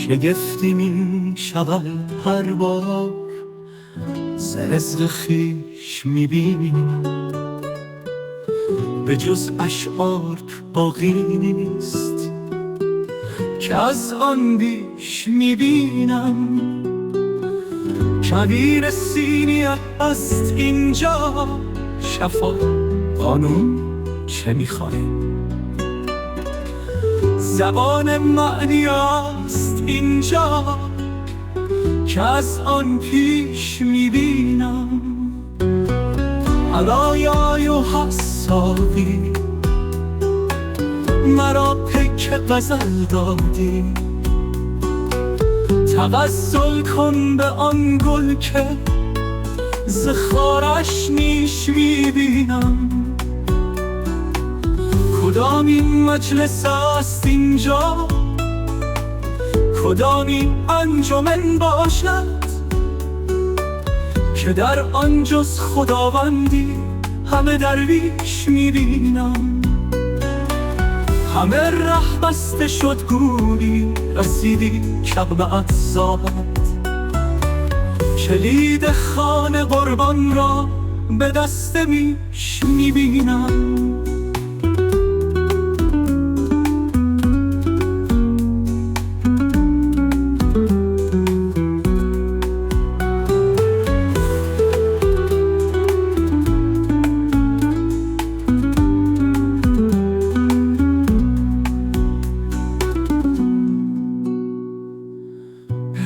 شگفتی می شود هر بار ز عذر خویش می بینی، به جز اشعار باقی نیست که از آن بیش می بینم. کویر سینی است اینجا، شفا قانون چه میخوای؟ زبان معنی است اینجا که از آن پیش میبینم. علایای و حسابی مرا پیک غزل دادی، توسل کن به آن گل که ز خارش نیش میبینم. کدام این مجلس است اینجا، کدام این انجمن باشد که در آن جز خداوندی همه درویش میبینم. همه ره بسته شد گویی رسیدی کعبه‌ات زاد، کلید خانه قربان را به دست میش میبینم.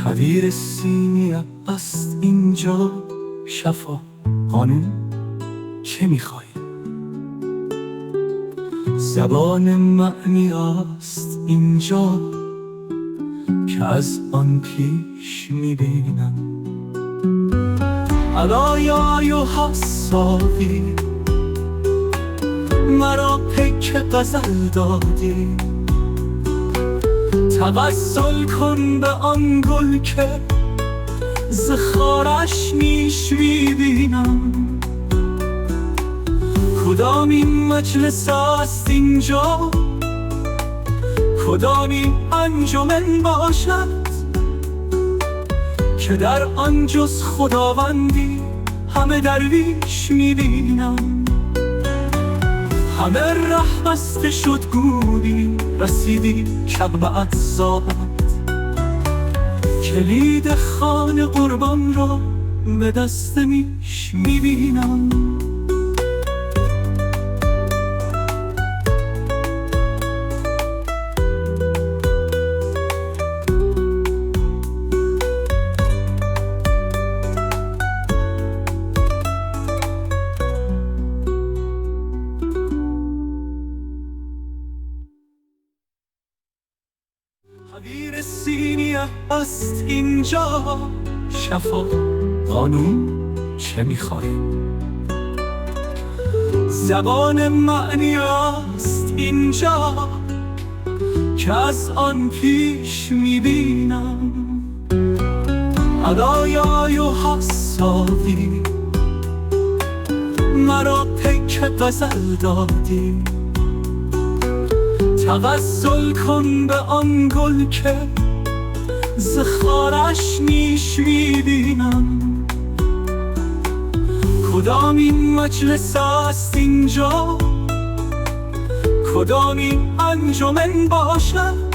کویر سینی است اینجا، شفا قانون چه میخوای؟ زبان معنی است اینجا که از آن پیش میبینم. علایای و حسابی مرا پیک غزل دادی، توسل کن به آن گل که ز خارش نیش میبینم. کدام این مجلس است اینجا، کدام این انجمن باشد که در آن جز خداوندی همه درویش میبینم. همه ره بسته شد گویی رسیدی کعبه‌ات زاد، کلید خانه قربان را به دست میش میبینم. کویر سینی است اینجا، شفا قانون چه میخوای؟ زبان معنی است اینجا که از آن پیش میبینم. علایای و حسابی مرا پیک غزل دادی، توسل کن به آن گل که ز خارش نیش میبینم. کدام این مجلس است اینجا، کدام این انجمن باشد